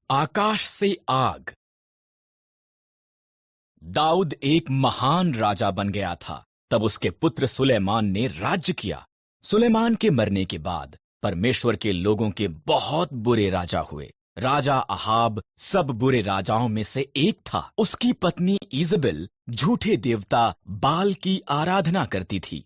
आकाश से आग। दाऊद एक महान राजा बन गया था। तब उसके पुत्र सुलेमान ने राज्य किया। सुलेमान के मरने के बाद परमेश्वर के लोगों के बहुत बुरे राजा हुए। राजा अहाब सब बुरे राजाओं में से एक था। उसकी पत्नी इजबेल झूठे देवता बाल की आराधना करती थी।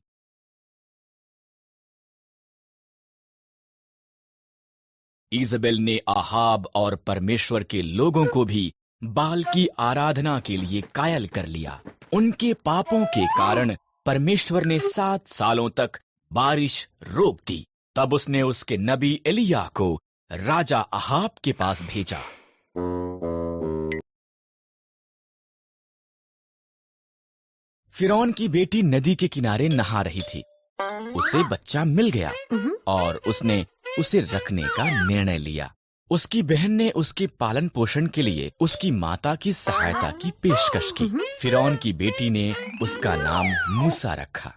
इजबेल ने अहाब और परमेश्वर के लोगों को भी बाल की आराधना के लिए कायल कर लिया। उनके पापों के कारण परमेश्वर ने 7 सालों तक बारिश रोक दी। तब उसने उसके नबी एलिय्याह को राजा अहाब के पास भेजा। फिरौन की बेटी नदी के किनारे नहा रही थी। उसे बच्चा मिल गया और उसने उसे रखने का निर्णय लिया। उसकी बहन ने उसके पालन पोषण के लिए उसकी माता की सहायता की पेशकश की। फिरौन की बेटी ने उसका नाम मूसा रखा।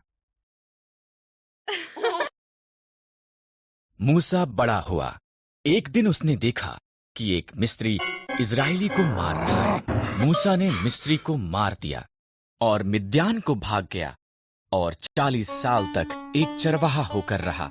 मूसा बड़ा हुआ। एक दिन उसने देखा कि एक मिस्री इजरायली को मार रहा है। मूसा ने मिस्री को मार दिया और मिद्यान को भाग गया और 40 साल तक एक चरवाहा होकर रहा।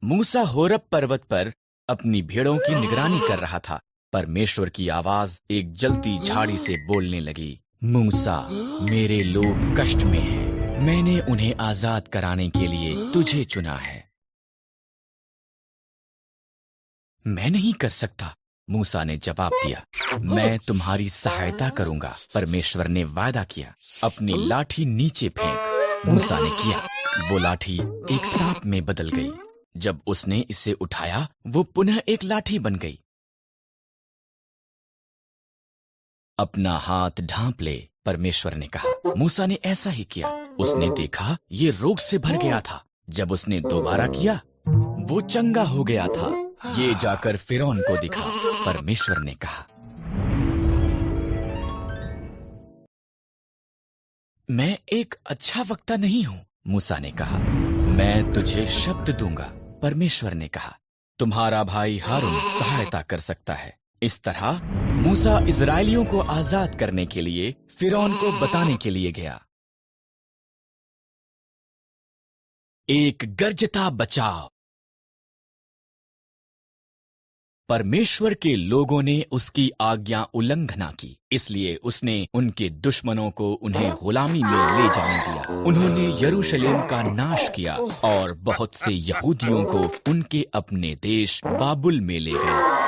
मूसा होरब पर्वत पर अपनी भेड़ों की निगरानी कर रहा था। परमेश्वर की आवाज एक जलती झाड़ी से बोलने लगी, मूसा, मेरे लोग कष्ट में हैं। मैंने उन्हें आजाद कराने के लिए तुझे चुना है। मैं नहीं कर सकता, मूसा ने जवाब दिया। मैं तुम्हारी सहायता करूंगा, परमेश्वर ने वादा किया। अपनी लाठी नीचे फेंक। मूसा ने किया। वो लाठी एक सांप में बदल गई। जब उसने इसे उठाया, वो पुनः एक लाठी बन गई। अपना हाथ ढांप ले, परमेश्वर ने कहा। मूसा ने ऐसा ही किया। उसने देखा ये रोग से भर गया था। जब उसने दोबारा किया, वो चंगा हो गया था। ये जाकर फिरौन को दिखा। परमेश्वर ने कहा, मैं एक अच्छा वक्ता नहीं हूं। मूसा ने कहा, मैं तुझे शब्द दूंगा। परमेश्वर ने कहा, तुम्हारा भाई हारून सहायता कर सकता है। इस तरह मूसा इजरायलियों को आजाद करने के लिए फिरौन को बताने के लिए गया। एक गर्जता बचाव। परमेश्वर के लोगों ने उसकी आज्ञा उल्लंघना की, इसलिए उसने उनके दुश्मनों को उन्हें गुलामी में ले जाने दिया। उन्होंने यरूशलेम का नाश किया और बहुत से यहूदियों को उनके अपने देश बाबुल में ले गए।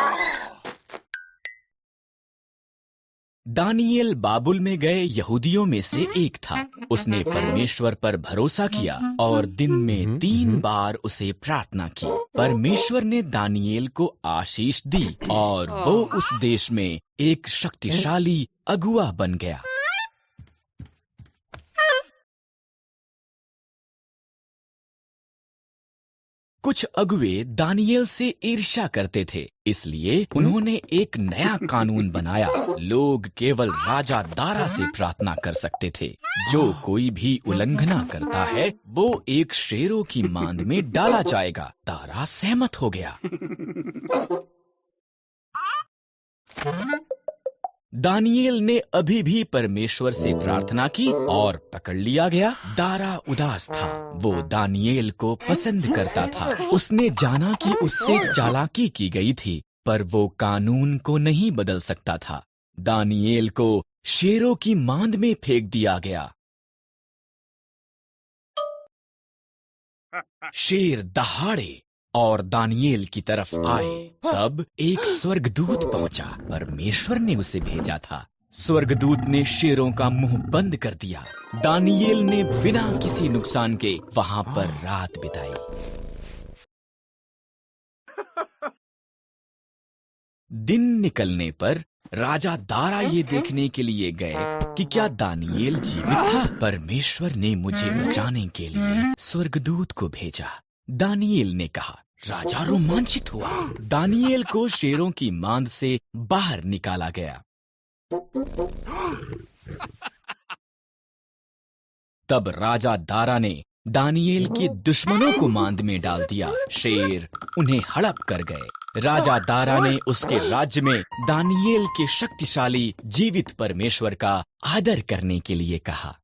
दानियेल बाबुल में गए यहूदियों में से एक था। उसने परमेश्वर पर भरोसा किया और दिन में 3 बार उसे प्रार्थना की। परमेश्वर ने दानियेल को आशीष दी और वो उस देश में एक शक्तिशाली अगुआ बन गया। कुछ अगुए दानियेल से ईर्ष्या करते थे, इसलिए उन्होंने एक नया कानून बनाया। लोग केवल राजा दारा से प्रार्थना कर सकते थे। जो कोई भी उल्लंघना करता है, वो एक शेरों की मांद में डाला जाएगा। दारा सहमत हो गया। दानियेल ने अभी भी परमेश्वर से प्रार्थना की और पकड़ लिया गया। दारा उदास था। वो दानियेल को पसंद करता था। उसने जाना कि उससे चालाकी की गई थी, पर वो कानून को नहीं बदल सकता था। दानियेल को शेरों की मांद में फेंक दिया गया। शेर दहाड़े और दानियेल की तरफ आए। तब एक स्वर्गदूत पहुंचा। परमेश्वर ने उसे भेजा था। स्वर्गदूत ने शेरों का मुंह बंद कर दिया। दानियेल ने बिना किसी नुकसान के वहां पर रात बिताई। दिन निकलने पर राजा दारा ये देखने के लिए गए कि क्या दानियेल जीवित था। परमेश्वर ने मुझे बचाने के लिए स्वर्गदूत को भेजा, दानियेल ने कहा। राजा रोमांचित हुआ। दानियेल को शेरों की मांद से बाहर निकाला गया। तब राजा दारा ने दानियेल के दुश्मनों को मांद में डाल दिया। शेर उन्हें हड़प कर गए। राजा दारा ने उसके राज्य में दानियेल के शक्तिशाली जीवित परमेश्वर का आदर करने के लिए कहा।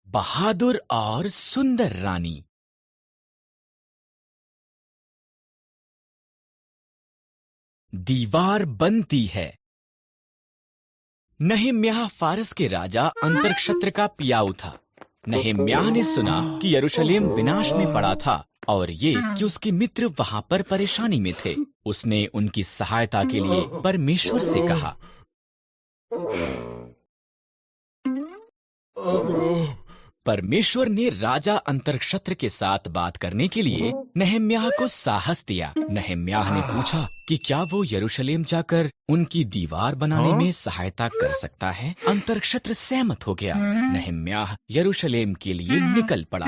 बहादुर और सुंदर रानी। दीवार बनती है। नहम्याह फारस के राजा अंतरक्षत्र का पियाऊ था। नहम्याह ने सुना कि यरूशलेम विनाश में पड़ा था और ये कि उसके मित्र वहां पर परेशानी में थे। उसने उनकी सहायता के लिए परमेश्वर से कहा। परमेश्वर ने राजा अंतरक्षत्र के साथ बात करने के लिए नहम्याह को साहस दिया। नहम्याह ने पूछा कि क्या वो यरूशलेम जाकर उनकी दीवार बनाने में सहायता कर सकता है। अंतरक्षत्र सहमत हो गया। नहम्याह यरूशलेम के लिए निकल पड़ा।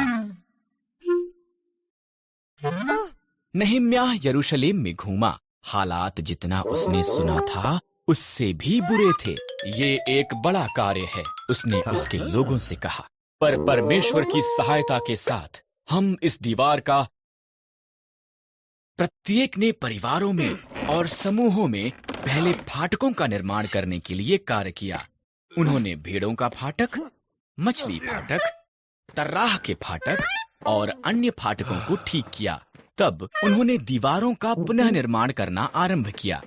नहम्याह यरूशलेम में घूमा। हालात जितना उसने सुना था उससे भी बुरे थे। ये एक बड़ा कार्य है, उसने उसके लोगों से कहा, पर परमेश्वर की सहायता के साथ हम इस दीवार का प्रत्येक ने परिवारों में और समूहों में पहले फाटकों का निर्माण करने के लिए कार्य किया। उन्होंने भेड़ों का फाटक, मछली फाटक, तर्राह के फाटक और अन्य फाटकों को ठीक किया। तब उन्होंने दीवारों का पुनः निर्माण करना आरंभ किया।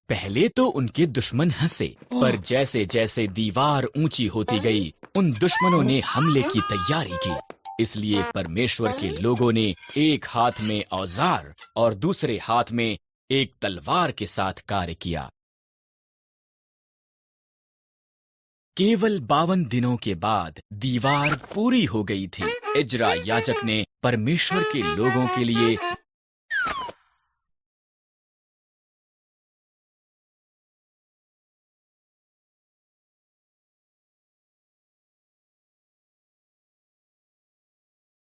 पहले तो उनके दुश्मन हंसे, पर जैसे जैसे दीवार ऊंची होती गई उन दुश्मनों ने हमले की तैयारी की। इसलिए परमेश्वर के लोगों ने एक हाथ में औजार और दूसरे हाथ में एक तलवार के साथ कार्य किया। केवल 52 दिनों के बाद दीवार पूरी हो गई थी। इज्रा याजक ने परमेश्वर के लोगों के लिए